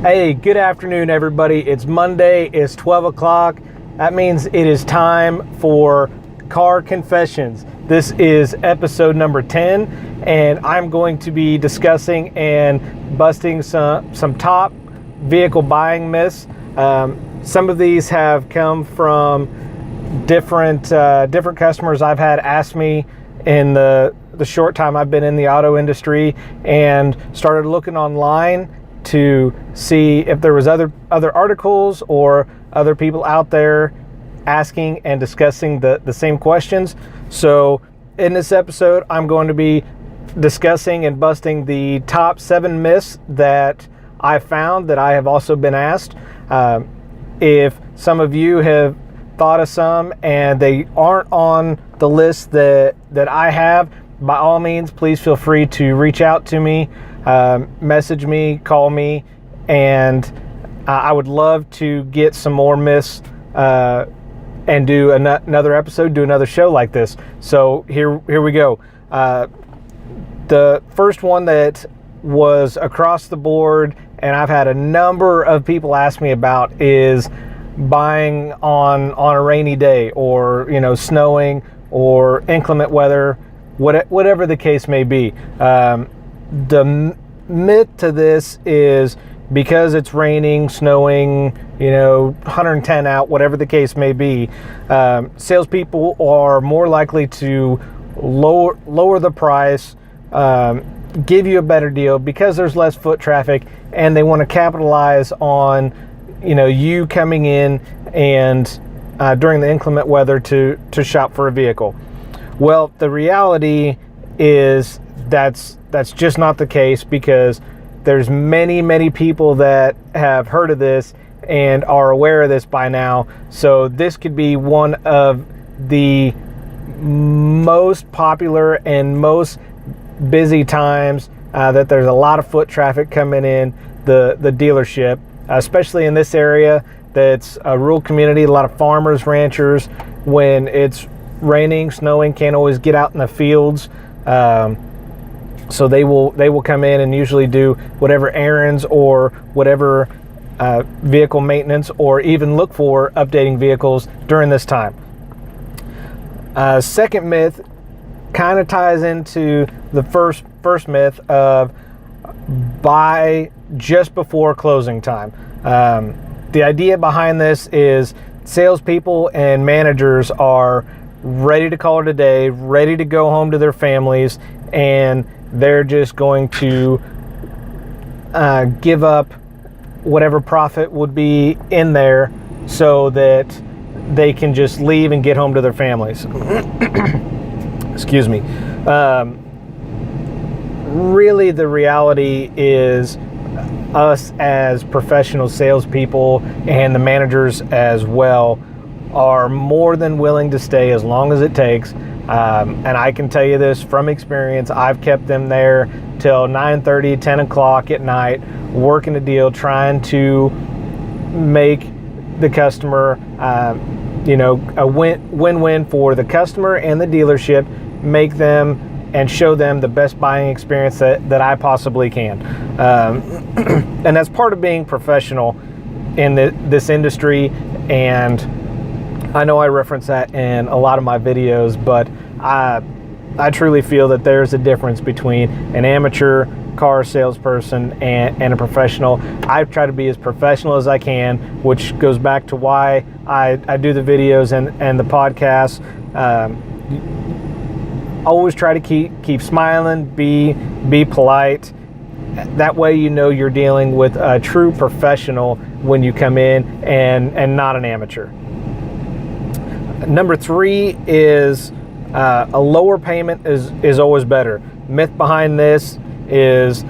Hey, good afternoon, everybody. It's Monday. It's 12 o'clock. That means it is time for Car Confessions. This is episode number 10, and I'm going to be discussing and busting some top vehicle buying myths. Some of these have come from different customers I've had ask me in the short time I've been in the auto industry, and started looking online to see if there was other articles or other people out there asking and discussing the same questions. So in this episode, I'm going to be discussing and busting the top 7 myths that I found that I have also been asked. If some of you have thought of some and they aren't on the list that I have, by all means, please feel free to reach out to me. Message me, call me, and I would love to get some more myths and do another episode, do another show like this. So here we go. The first one that was across the board, and I've had a number of people ask me about, is buying on a rainy day, or snowing, or inclement weather, whatever the case may be. The myth to this is because it's raining, snowing, 110 out, whatever the case may be, salespeople are more likely to lower the price, give you a better deal because there's less foot traffic, and they want to capitalize on you coming in and during the inclement weather to shop for a vehicle. Well, the reality is that's just not the case, because there's many people that have heard of this and are aware of this by now. So this could be one of the most popular and most busy times that there's a lot of foot traffic coming in the dealership, especially in this area that's a rural community. A lot of farmers, ranchers, when it's raining, snowing, can't always get out in the fields. So they will come in and usually do whatever errands or whatever vehicle maintenance, or even look for updating vehicles during this time. Second myth kind of ties into the first myth of buy just before closing time. The idea behind this is salespeople and managers are ready to call it a day, ready to go home to their families, and they're just going to give up whatever profit would be in there so that they can just leave and get home to their families. Excuse me. Really, the reality is us as professional salespeople, and the managers as well, are more than willing to stay as long as it takes. And I can tell you this from experience. I've kept them there till 9:30, 10 o'clock at night, working a deal, trying to make the customer, a win-win for the customer and the dealership, make them and show them the best buying experience that I possibly can. And that's part of being professional in this industry. And I know I reference that in a lot of my videos, but I truly feel that there's a difference between an amateur car salesperson and a professional. I try to be as professional as I can, which goes back to why I do the videos and the podcasts. Always try to keep smiling, be polite. That way you're dealing with a true professional when you come in, and not an amateur. Number 3 is a lower payment is always better. Myth behind this is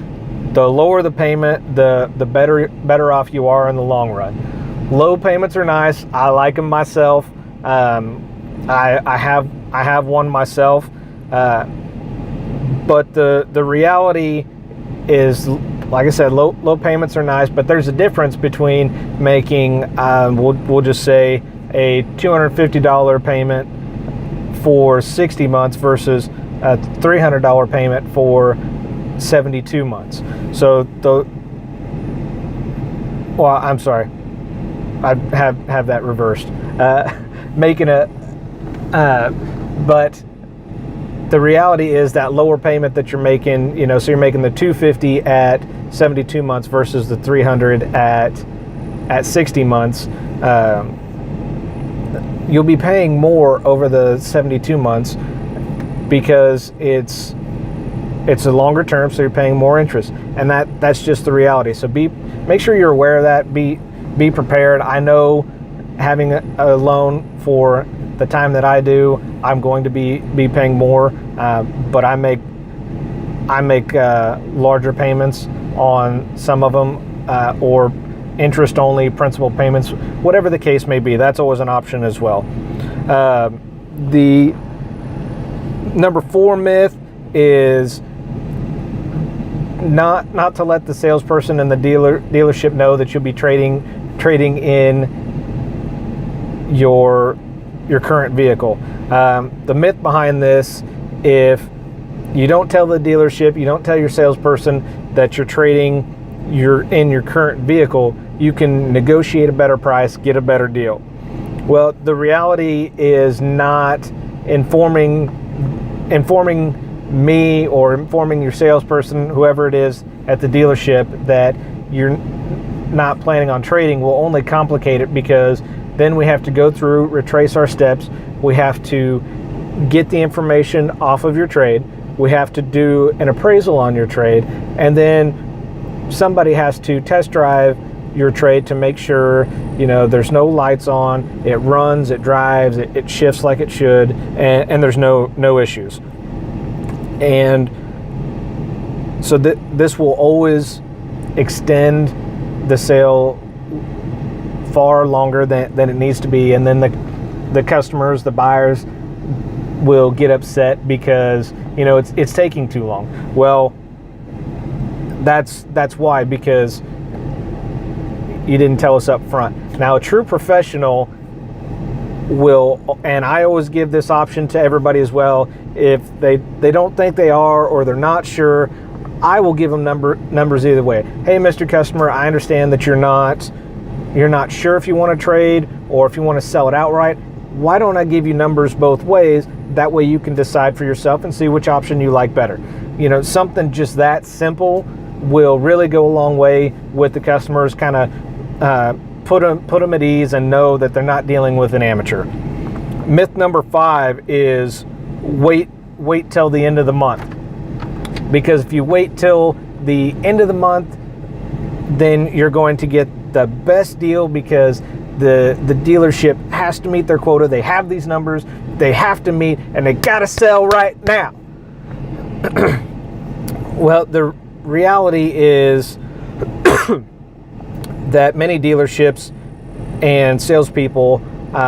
the lower the payment, the better off you are in the long run. Low payments are nice. I like them myself. I have one myself. But the reality is, like I said, low payments are nice, but there's a difference between making we'll just say a $250 payment for 60 months versus a $300 payment for 72 months. So Well, I'm sorry, I have that reversed. Making a, but the reality is that lower payment that you're making, so you're making the $250 at 72 months versus the $300 at 60 months. You'll be paying more over the 72 months because it's a longer term, so you're paying more interest, and that's just the reality. So make sure you're aware of that. Be prepared. I know having a loan for the time that I do, I'm going to be paying more, but I make larger payments on some of them, or interest only, principal payments, whatever the case may be. That's always an option as well. The number 4 myth is not to let the salesperson and the dealership know that you'll be trading in your current vehicle. The myth behind this: if you don't tell the dealership, you don't tell your salesperson that you're trading in your current vehicle, you can negotiate a better price, get a better deal. Well, the reality is not informing me or informing your salesperson, whoever it is at the dealership, that you're not planning on trading will only complicate it, because then we have to go through, retrace our steps. We have to get the information off of your trade. We have to do an appraisal on your trade, and then somebody has to test drive your trade to make sure there's no lights on, it runs, it drives, it shifts like it should, and there's no issues. And so this will always extend the sale far longer than it needs to be, and then the customers, the buyers, will get upset because it's taking too long. Well, that's why, because you didn't tell us up front. Now, a true professional will, and I always give this option to everybody as well, if they don't think they are, or they're not sure, I will give them numbers either way. Hey, Mr. Customer, I understand that you're not sure if you want to trade or if you want to sell it outright. Why don't I give you numbers both ways? That way you can decide for yourself and see which option you like better. Something just that simple will really go a long way with the customers, kind of put them at ease and know that they're not dealing with an amateur. Myth number 5 is wait till the end of the month. Because if you wait till the end of the month, then you're going to get the best deal, because the dealership has to meet their quota. They have these numbers they have to meet, and they gotta sell right now. Well, the reality is that many dealerships and salespeople,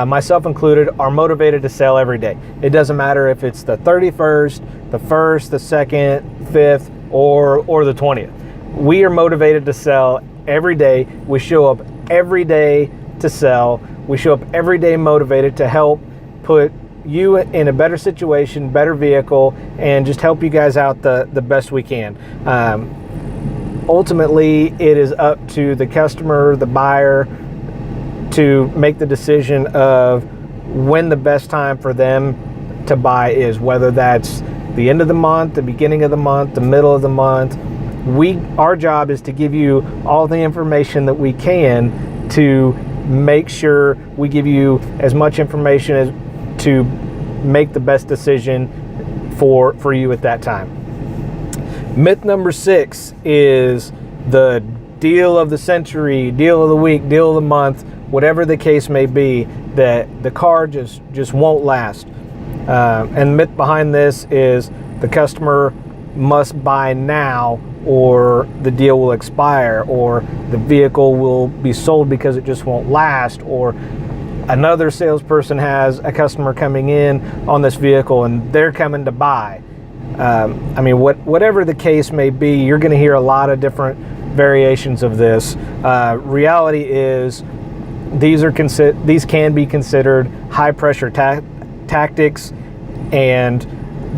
myself included, are motivated to sell every day. It doesn't matter if it's the 31st, the 1st, the 2nd, 5th, or the 20th. We are motivated to sell every day. We show up every day to sell. We show up every day motivated to help put you in a better situation, better vehicle, and just help you guys out the best we can. Ultimately, it is up to the customer, the buyer, to make the decision of when the best time for them to buy is, whether that's the end of the month, the beginning of the month, the middle of the month. Our job is to give you all the information that we can to make sure we give you as much information as to make the best decision for you at that time. Myth number 6 is the deal of the century, deal of the week, deal of the month, whatever the case may be, that the car just won't last. And the myth behind this is the customer must buy now or the deal will expire, or the vehicle will be sold because it just won't last, or another salesperson has a customer coming in on this vehicle and they're coming to buy. Whatever the case may be, you're going to hear a lot of different variations of this. Reality is these can be considered high pressure tactics, and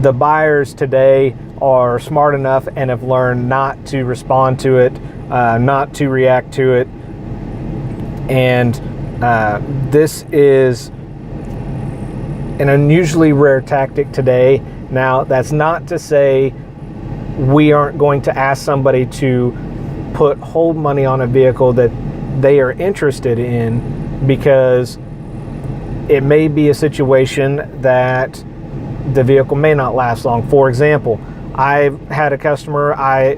the buyers today are smart enough and have learned not to respond to it, not to react to it, And this is an unusually rare tactic today. Now, that's not to say we aren't going to ask somebody to put hold money on a vehicle that they are interested in, because it may be a situation that the vehicle may not last long. For example, I had a customer, I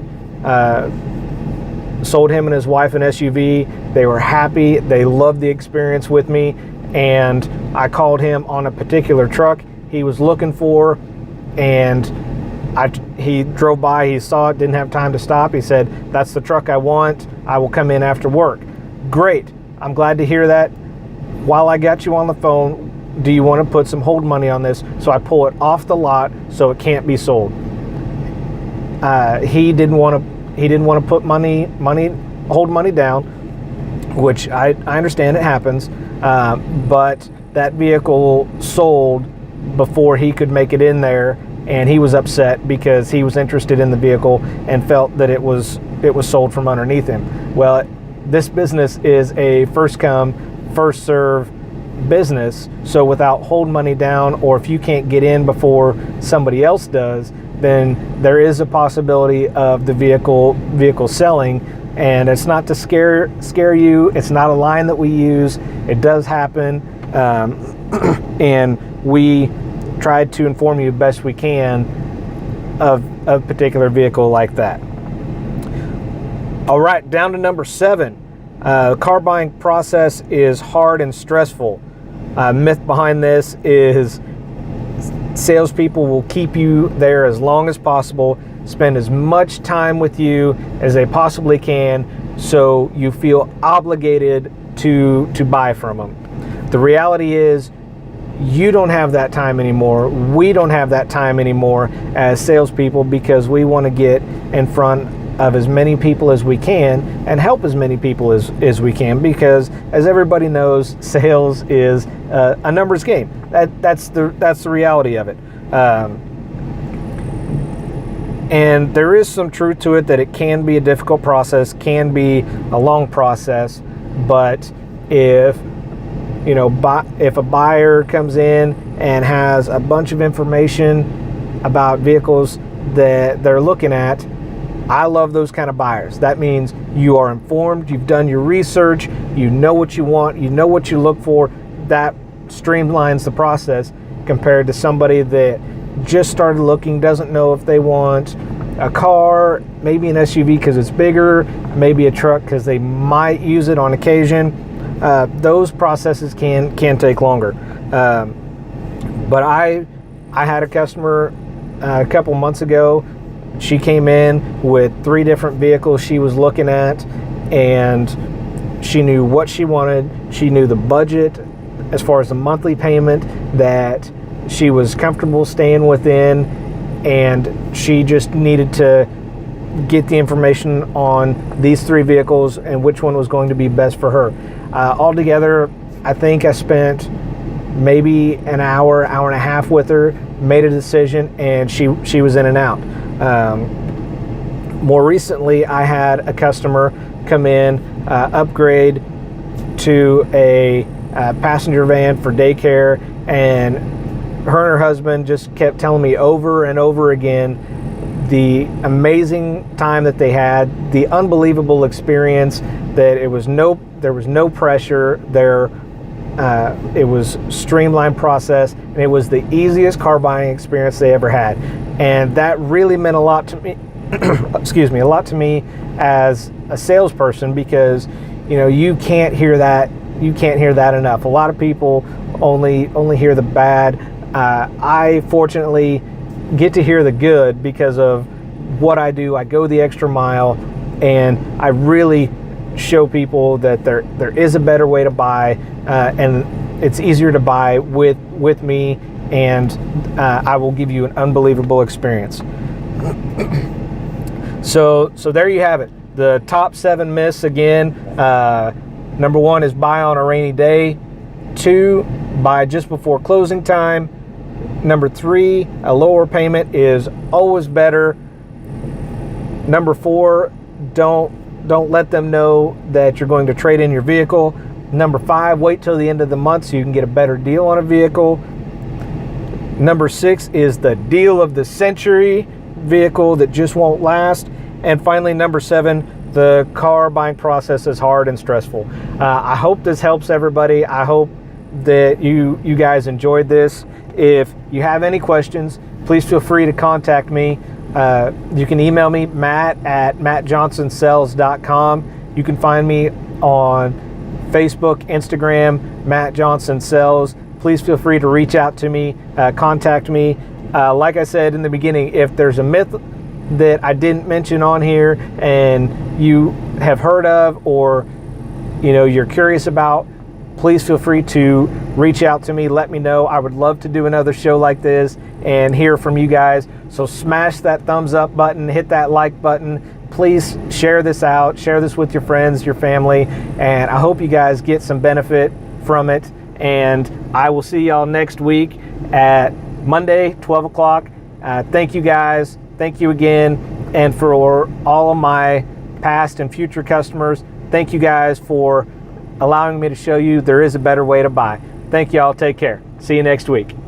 sold him and his wife an SUV. They were happy, they loved the experience with me, and I called him on a particular truck he was looking for, and he drove by, he saw it, didn't have time to stop. He said, "That's the truck I want. I will come in after work." Great. I'm glad to hear that. While I got you on the phone, do you want to put some hold money on this so I pull it off the lot so it can't be sold? He didn't want to put hold money down, which I understand it happens, but that vehicle sold before he could make it in there, and he was upset because he was interested in the vehicle and felt that it was sold from underneath him. Well, this business is a first come, first serve business, so without hold money down, or if you can't get in before somebody else does, then there is a possibility of the vehicle selling. And it's not to scare you, it's not a line that we use, it does happen, and we tried to inform you best we can of a particular vehicle like that. All right, down to number 7. Car buying process is hard and stressful. Myth behind this is salespeople will keep you there as long as possible, spend as much time with you as they possibly can, so you feel obligated to buy from them. The reality is, you don't have that time anymore. We don't have that time anymore as salespeople, because we want to get in front of as many people as we can and help as many people as we can, because as everybody knows, sales is a numbers game. That's the reality of it. And there is some truth to it that it can be a difficult process, can be a long process, but if a buyer comes in and has a bunch of information about vehicles that they're looking at, I love those kind of buyers. That means you are informed, you've done your research, you know what you want, you know what you look for. That streamlines the process compared to somebody that just started looking, doesn't know if they want a car, maybe an SUV because it's bigger, maybe a truck because they might use it on occasion. Those processes can take longer. But I had a customer a couple months ago. She came in with 3 different vehicles she was looking at, and she knew what she wanted. She knew the budget as far as the monthly payment that she was comfortable staying within, and she just needed to get the information on these 3 vehicles and which one was going to be best for her. Altogether, I think I spent maybe an hour and a half with her, made a decision, and she was in and out. More recently, I had a customer come in, upgrade to a passenger van for daycare, and her husband just kept telling me over and over again the amazing time that they had, the unbelievable experience, that there was no pressure there. It was streamlined process, and it was the easiest car buying experience they ever had. And that really meant a lot to me, a lot to me as a salesperson, because you can't hear that enough. A lot of people only hear the bad. I fortunately get to hear the good because of what I do. I go the extra mile, and I really show people that there is a better way to buy, and it's easier to buy with me, and I will give you an unbelievable experience. So there you have it. The top 7 myths again. Number 1 is buy on a rainy day. 2, buy just before closing time. Number 3, a lower payment is always better. Number 4, don't let them know that you're going to trade in your vehicle. Number 5, wait till the end of the month so you can get a better deal on a vehicle. Number 6 is the deal of the century vehicle that just won't last. And finally, number 7, the car buying process is hard and stressful. I hope this helps everybody. I hope that you guys enjoyed this. If you have any questions, please feel free to contact me. You can email me, matt@mattjohnsonsales.com. You can find me on Facebook, Instagram, Matt Johnson Sales. Please feel free to reach out to me, contact me. Like I said in the beginning, if there's a myth that I didn't mention on here and you have heard of, or you're curious about, please feel free to reach out to me. Let me know. I would love to do another show like this and hear from you guys. So smash that thumbs up button, hit that like button. Please share this out, share this with your friends, your family, and I hope you guys get some benefit from it. And I will see y'all next week at Monday, 12 o'clock. Thank you guys. Thank you again. And for all of my past and future customers, thank you guys for allowing me to show you there is a better way to buy. Thank y'all. Take care. See you next week.